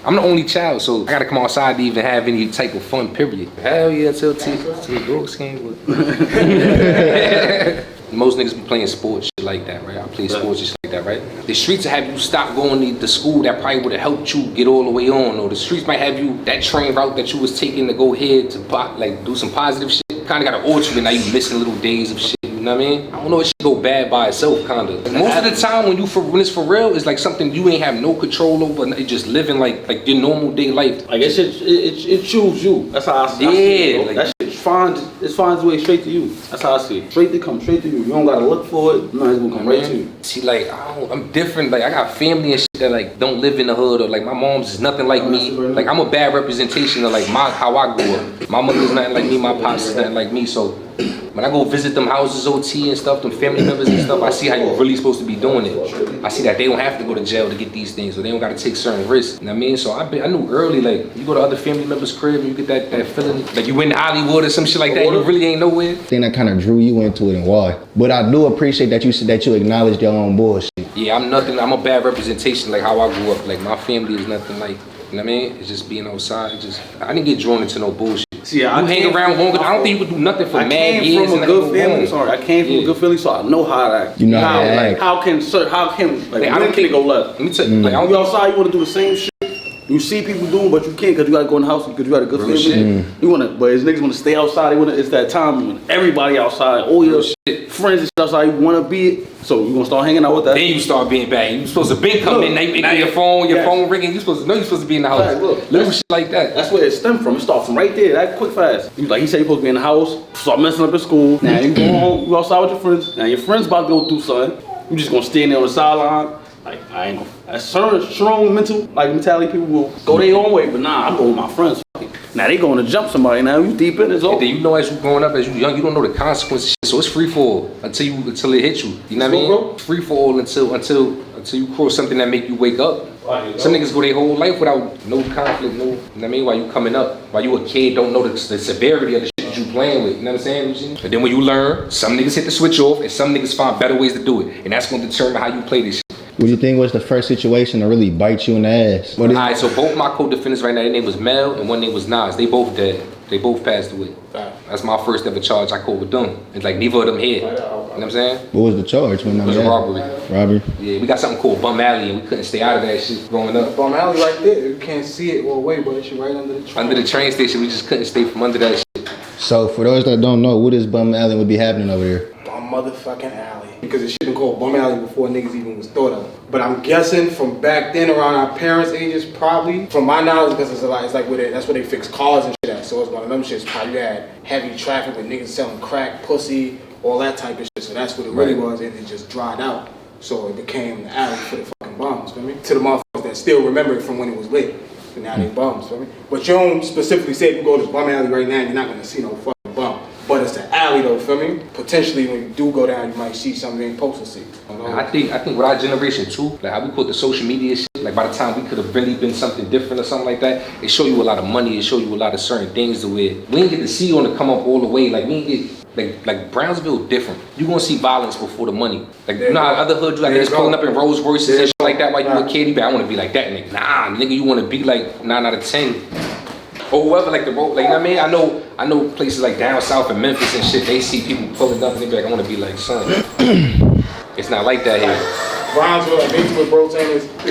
I'm the only child, so I gotta come outside to even have any type of fun, period. Hell yeah, until the dogs came with. Most niggas be playing sports, shit like that, right? I play sports, shit like that, right? The streets will have you stop going to school that probably would have helped you get all the way on, or the streets might have you, that train route that you was taking to go ahead to like do some positive shit. Kinda got an alter, and now you missing little days of shit. You know what I mean? I don't know if shit go bad by itself, kinda. Most of the time when it's for real, it's like something you ain't have no control over, and just living like your normal day life. Like it choose you. That's how I see it. Like, that shit finds its way straight to you. That's how I see it. Straight to you. You don't gotta look for it. No, it's gonna come right to you. See, like I'm different. Like I got family and shit that like don't live in the hood, or like my mom's is nothing like me. Like I'm a bad representation of like how I grew up. My mother's nothing like me. My pops is nothing like me. So when I go visit them houses, OT and stuff, them family members and stuff, I see how you're really supposed to be doing it. I see that they don't have to go to jail to get these things, or they don't gotta take certain risks. You know what I mean? So I knew early, like, you go to other family members' crib and you get that feeling, like you in Hollywood or some shit like that, you really ain't nowhere. I think that kind of drew you into it and why. But I do appreciate that you acknowledged your own bullshit. Yeah, I'm a bad representation, like how I grew up. Like my family is nothing like, you know what I mean? It's just being outside. I didn't get drawn into no bullshit. See, you hang around longer. I don't think you could do nothing for mad years. I came from a good family. I came from a good family, so I know how to act. You know how to act. How can I don't think go left. Let me tell you, like, you outside, you want to do the same shit. You see people doing, but you can't because you gotta go in the house because you got a good family. You wanna, but his niggas wanna stay outside. It's that time when everybody outside, all your friends and shit outside. You wanna be, so you gonna start hanging out with that. Then you start being bad. You supposed to be coming in. Now your phone ringing. You supposed to be in the house. Right, little shit like that. That's where it stemmed from. It started from right there, that quick fast. Like he said, you supposed to be in the house. Start messing up at school. Now you go home. You outside with your friends. Now your friends about to go through something. You just gonna stand there on the sideline. Like I ain't gonna. That's strong mentality. People will go their own way, but nah, I'm going with my friends. Now they going to jump somebody. Now you deep in it's over. And then you know, as you growing up, as you young, you don't know the consequences. So it's free for all until it hits you. You know what I mean? Free for all until you cross something that make you wake up. Some niggas go their whole life without no conflict, no. You know what I mean? While you coming up, while you a kid, don't know the severity of the shit that you playing with. You know what I'm saying? But then when you learn, some niggas hit the switch off, and some niggas find better ways to do it, and that's gonna determine how you play this shit. What do you think was the first situation to really bite you in the ass? Alright, so both my co-defendants right now, their name was Mel and one name was Nas. They both dead. They both passed away. That's my first ever charge I caught with them. It's like neither of them here. You know what I'm saying? What was the charge? It was a robbery. Robbery? Yeah, we got something called Bum Alley and we couldn't stay out of that shit growing up. Bum Alley right there. You can't see it all the way, but it's right under the train. Under the train station, we just couldn't stay from under that shit. So for those that don't know, what is Bum Alley would be happening over there? Bum motherfucking alley. Because it should have been called Bum Alley before niggas even was thought of. But I'm guessing from back then, around our parents' ages, probably, from my knowledge, because it's like that's where they fix cars and shit at. So it's one of them shits. Probably you had heavy traffic with niggas selling crack, pussy, all that type of shit. So that's what it really was, and it just dried out. So it became the alley for the fucking bums, feel me? To the motherfuckers that still remember it from when it was lit. But now they bums, feel me? But you don't specifically say if you go to Bum Alley right now, you're not gonna see no fucking bum. But it's the alley though, feel me? Potentially when you do go down, you might see something you ain't supposed to see. I think with our generation too, like how we put the social media shit, like by the time we could have really been something different or something like that, it show you a lot of money, it show you a lot of certain things to where we ain't get to see on to come up all the way. Like we ain't get like Brownsville different. You gonna see violence before the money. Like you know how other hood you like just pulling up in Rolls Royces and shit like that while you a kid, you be I wanna be like that nigga. Nah, nigga, you wanna be like 9 out of 10. Or whoever, like the road, like you know what I mean? I know places like down south in Memphis and shit, they see people pulling up and they be like, I wanna be like son. It's not like that here. Brownsville, like Batesville, bro,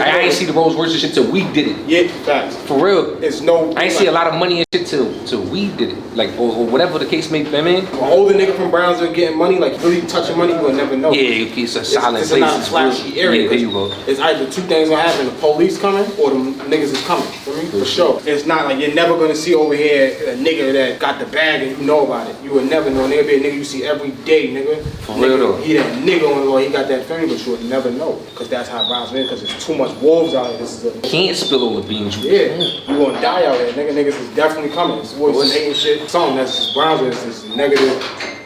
I ain't see the Rolls Royce shit till we did it. Yeah, facts. For real. It's no. I ain't see a lot of money and shit till we did it. Like, or whatever the case may be, I mean. An older nigga from Brownsville getting money, like really touching money, you will never know. Yeah, it's a silent place. It's not a flashy area. Yeah, there you go. It's either two things gonna happen: the police coming or the niggas is coming. For sure. It's not like you're never gonna see over here a nigga that got the bag and you know about it. You will never know. Nigga be a nigga you see every day, nigga. For real though. He that nigga on the law, he got that family, but you would never know. Cause that's how Brownsville is, cause there's too much wolves out here. This is can't spill all the beans. Yeah, you gonna die out here, nigga. Niggas is definitely coming. It's always hating shit. Something that's just Brownsville is just negative.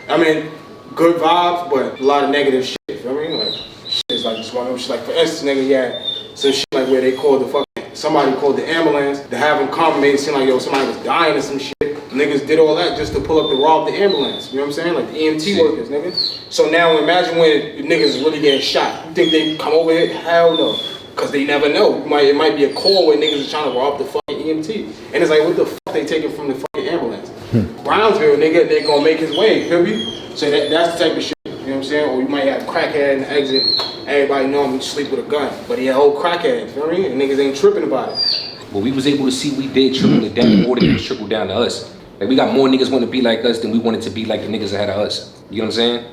I mean, good vibes, but a lot of negative shit. You know what I mean? Like, shit is like just one of them shit. Like, for instance, nigga, yeah, some shit like where they called the fucking, somebody called the ambulance to have them come, made it seem like, yo, somebody was dying or some shit. Niggas did all that just to pull up to rob the ambulance. You know what I'm saying? Like the EMT workers, nigga. So now imagine when niggas is really getting shot. You think they come over here? Hell no. Cause they never know. It might be a call where niggas is trying to rob the fucking EMT. And it's like, what the fuck they taking from the fucking ambulance? Brownsville, nigga, they gonna make his way, feel me? So that's the type of shit, you know what I'm saying? Or you might have crackhead in the exit. Everybody know him, he sleep with a gun. But he a whole crackhead, feel me? And niggas ain't tripping about it. But we was able to see we did trickle it down, more than trickle down to us. Like we got more niggas want to be like us than we wanted to be like the niggas ahead of us. You know what I'm saying?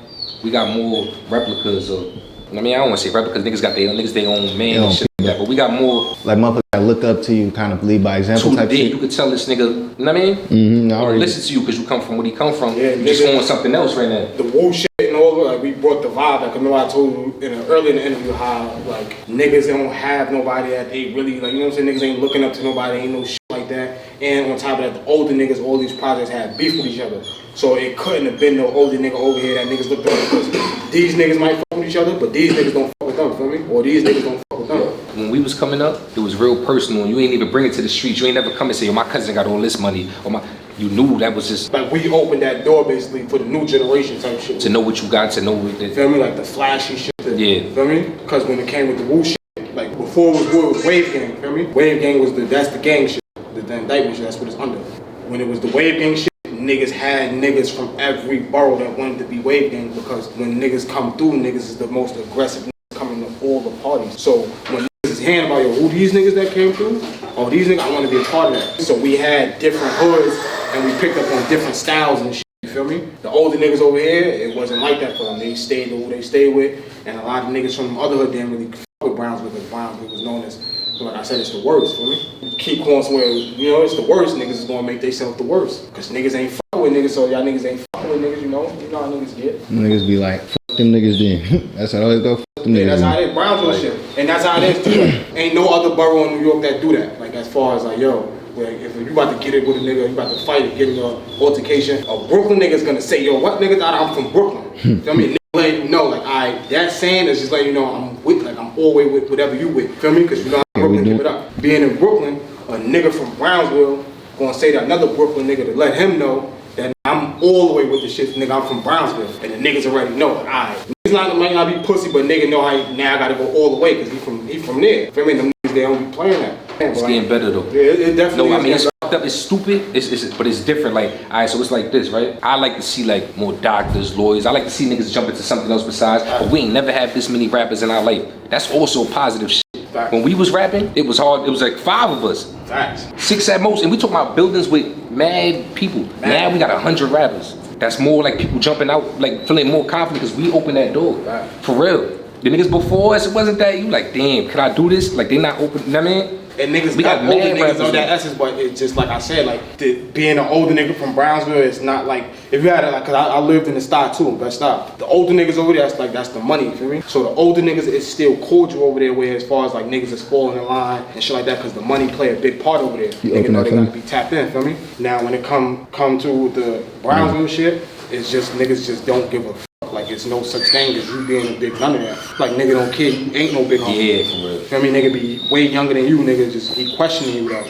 We got more replicas of, I mean, I don't want to say replicas, niggas got their own man and shit like that, but we got more. Like motherfuckers that look up to you, kind of lead by example type shit. You could tell this nigga, you know what I mean? Mm-hmm, I already listen to you because you come from what he come from. Yeah, you just on something else right now. The Wooo shit and all, like we brought the vibe. Like, remember I told you earlier in the interview how like niggas don't have nobody that they really like. You know what I'm saying? Niggas ain't looking up to nobody. Ain't no shit like that. And on top of that, the older niggas, all these projects had beef with each other. So it couldn't have been no older nigga over here that niggas looked up because these niggas might fuck with each other, but these niggas don't fuck with them, feel me? Or these niggas don't fuck with them. When we was coming up, it was real personal. You ain't even bring it to the streets. You ain't never come and say, yo, my cousin got all this money. Or you knew that was just like we opened that door basically for the new generation type shit. To know what you got, to know what it, feel me? Like the flashy shit. Yeah. Feel me? Because when it came with the Wooo shit, like before it was Wave Gang, feel me? Wave Gang was that's the gang shit. The indictment shit, that's what it's under. When it was the Wave Gang shit, niggas had niggas from every borough that wanted to be Wave Gang because when niggas come through, niggas is the most aggressive niggas coming to all the parties. So when niggas is hearing about, yo, who these niggas that came through? Oh, these niggas, I want to be a part of that. So we had different hoods and we picked up on different styles and shit, you feel me? The older niggas over here, it wasn't like that for them. They stayed who they stayed with, and a lot of niggas from the other hood didn't really fuck with Brownsville because Brownsville was known as, like I said, it's the worst, feel me? You keep going somewhere, you know, it's the worst, niggas is gonna make themselves the worst. Cause niggas ain't fucking with niggas, so y'all niggas ain't fucking with niggas, you know how niggas get. Niggas be like, fuck them niggas then. That's how I always go, fuck them niggas. That's how it is, Brownsville shit. And that's how it is too. Ain't no other borough in New York that do that. Like as far as like, yo, like if you about to get it with a nigga, you about to fight it, get in an altercation, a Brooklyn nigga's gonna say, yo, what nigga? I'm from Brooklyn. Feel me? Letting you know, like, that saying is just letting you know I'm with, like, I'm always with whatever you with. Feel me? Because you know how Brooklyn give it up. Being in Brooklyn, a nigga from Brownsville gonna say to another Brooklyn nigga to let him know that I'm all the way with the shit, nigga. I'm from Brownsville, and the niggas already know. Like, alright, niggas might not be pussy, but nigga know how now I gotta go all the way because he from there. Feel me? Them niggas they don't be playing that. It's getting better though. Yeah, it definitely. No, I mean it's fucked up. It's stupid. But it's different. Like, alright, so it's like this, right? I like to see like more doctors, lawyers. I like to see niggas jump into something else besides. But we ain't never had this many rappers in our life. That's also positive shit. Facts. When we was rapping, it was hard. It was like 5 of us. Facts. 6 at most, and we talking about buildings with mad people. Now we got 100 rappers. That's more like people jumping out, like feeling more confident because we opened that door. Facts. For real. The niggas before us, it wasn't that. You like, damn, can I do this? Like they not open. You know what I mean? And niggas we got older mad niggas rappers on that essence, but it's just like I said, like being an older nigga from Brownsville, it's not like if you had it, like, cause I lived in the style too, best style. The older niggas over there, that's the money, you feel me? So the older niggas, it's still cordial over there, where as far as like niggas is falling in line and shit like that, cause the money play a big part over there. Niggas know they gotta be tapped in, feel me? Now when it come to the Brownsville shit, it's just niggas just don't give a fuck. Like it's no such thing as you being a big none of that. Like nigga don't care, you ain't no big homie. Yeah, for real. Feel me? Nigga be way younger than you, nigga just he questioning you though.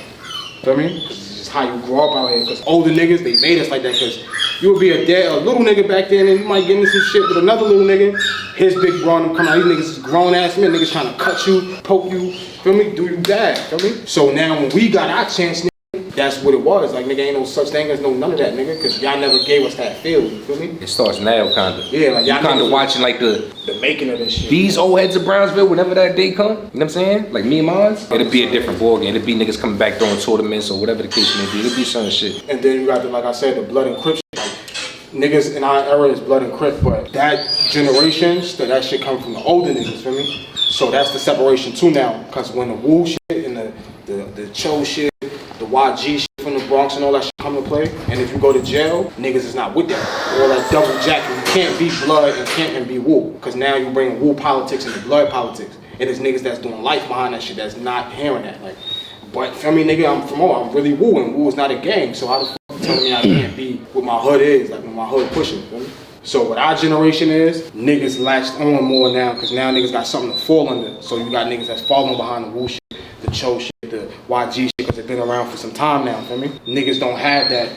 Feel me? Cause it's just how you grow up out here. Cause older niggas, they made us like that. Cause you would be a little nigga back then and you might get into some shit with another little nigga. His big bro and come out, these niggas is grown ass men, niggas trying to cut you, poke you, feel me? Do you bad, feel me? So now when we got our chance, that's what it was. Like, nigga, ain't no such thing as none of that, nigga, because y'all never gave us that feel, you feel me? It starts now, kinda. Yeah, like y'all kinda watching like the making of this shit. These old heads of Brownsville, whenever that day come, you know what I'm saying? Like me and mine, it'll be a different ballgame. It'll be niggas coming back doing tournaments or whatever the case may be. It'll be certain shit. And then you got the, like I said, the blood and crip shit. Like, niggas in our era is blood and crip, but that generation, that shit come from the older niggas, feel me? So that's the separation too now, because when the Wooo shit and the Cho shit, the YG shit from the Bronx and all that shit come to play, and if you go to jail, niggas is not with that. All that double jacket, you can't be blood and can't be Wooo, because now you bring Wooo politics into blood politics, and there's niggas that's doing life behind that shit that's not hearing that. Like, but feel me, nigga, I'm really Wooo, and Wooo is not a gang, so how the fuck you telling me I can't be what my hood is, like when my hood pushing, feel me? So what our generation is, niggas latched on more now, because now niggas got something to fall under. So you got niggas that's falling behind the Wooo shit, the Cho shit, the YG shit, because been around for some time now, feel me? Niggas don't have that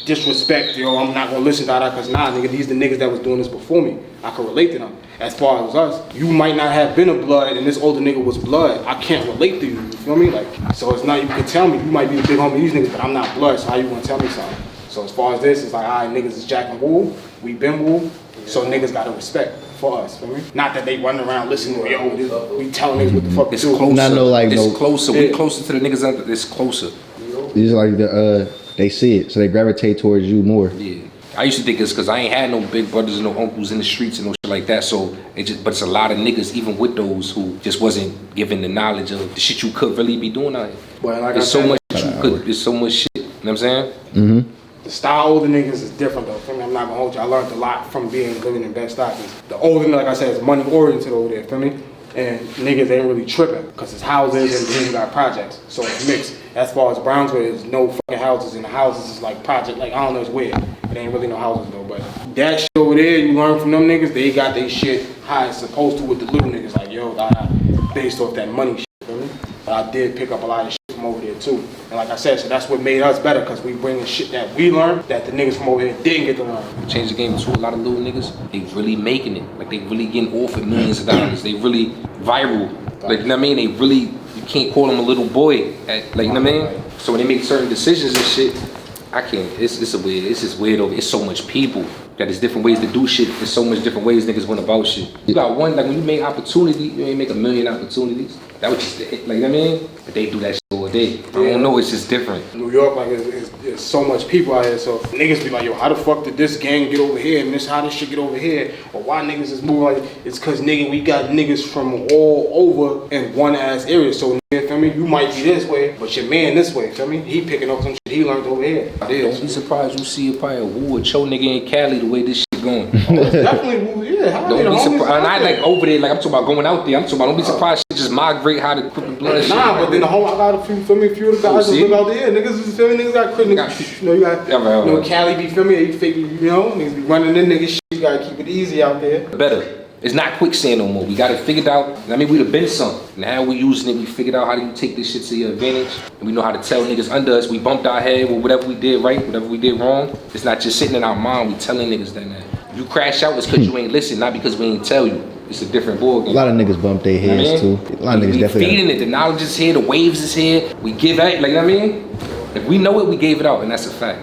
disrespect, yo, I'm not gonna listen to that, cause nah, nigga, these the niggas that was doing this before me. I can relate to them. As far as us, you might not have been a blood and this older nigga was blood. I can't relate to you, you feel me? Like, so it's not, you can tell me, you might be the big homie of these niggas, but I'm not blood, so how you gonna tell me something? So as far as this, it's like, all right, niggas is Jack and Wooo, we been Wooo, so niggas gotta respect for us, feel me? Not that they running around listening to, yo, we telling niggas what the fuck to do. Closer. Not no, like, it's no- closer. We closer to the niggas out there. It's closer. It's like they see it, so they gravitate towards you more. Yeah. I used to think it's because I ain't had no big brothers and no uncles in the streets and no shit like that. So but it's a lot of niggas, even with those, who just wasn't given the knowledge of the shit you could really be doing out here. But like There's so much shit you could. There's so much shit. You know what I'm saying? Mm-hmm. The style older niggas is different though. Feel me? I'm not gonna hold you. I learned a lot from living in Bed-Stuy. The older, like I said, is money oriented over there. Feel me? And niggas ain't really tripping because it's houses and then you got projects, so it's mixed. As far as Brownsville, there's no fucking houses, and the houses is like project. Like I don't know, it's weird. It ain't really no houses though. But that shit over there, you learn from them niggas. They got their shit how it's supposed to with the little niggas. Like yo, based off that money shit. Feel me? But I did pick up a lot of shit from over there too. And like I said, so that's what made us better because we bring the shit that we learned that the niggas from over here didn't get to learn. Change the game to a lot of little niggas. They really making it. Like they really getting offered millions of dollars. They really viral. Like you know what I mean? They really, you can't call them a little boy. Like you know what I mean? So when they make certain decisions and shit, I can't. It's just weird over. It's so much people. Got these different ways to do shit. There's so much different ways niggas went about shit. You got one, like when you make opportunity, you ain't make a million opportunities. That was just, like you know what I mean? But they do that shit all day. I don't know, it's just different. New York, like, it's so much people out here, so niggas be like, yo, how the fuck did this gang get over here, and how this shit get over here, or why niggas is moving like, it's cause nigga, we got niggas from all over in one ass area, so nigga, feel me, you might be this way, but your man this way, feel me, he picking up some shit he learned over here. Don't be surprised you see probably a Wooo or Cho nigga in Cali the way this shit going. Definitely, yeah. Don't be surprised. And I like over there, like I'm talking about going out there. I'm talking about don't be surprised shit just migrate how to put the blood. Nah, but then the whole, I got a few of the guys that live out there. Niggas is feel me, niggas got crit niggas. You know, you got Cali be feel me, they fake, you know, niggas be running in niggas shit. You gotta keep it easy out there. Better. It's not quicksand no more. We got it figured out. I mean, we'd have been some. Now we using it. We figured out how do you take this shit to your advantage. And we know how to tell niggas under us. We bumped our head with whatever we did right, whatever we did wrong. It's not just sitting in our mind. We telling niggas that now. You crash out, it's because you ain't listen, not because we ain't tell you. It's a different ball game. A lot of niggas bump their heads too. A lot of niggas definitely. Feeding it. The knowledge is here. The waves is here. We give out. Like you know what I mean? If we know it, we gave it out, and that's a fact.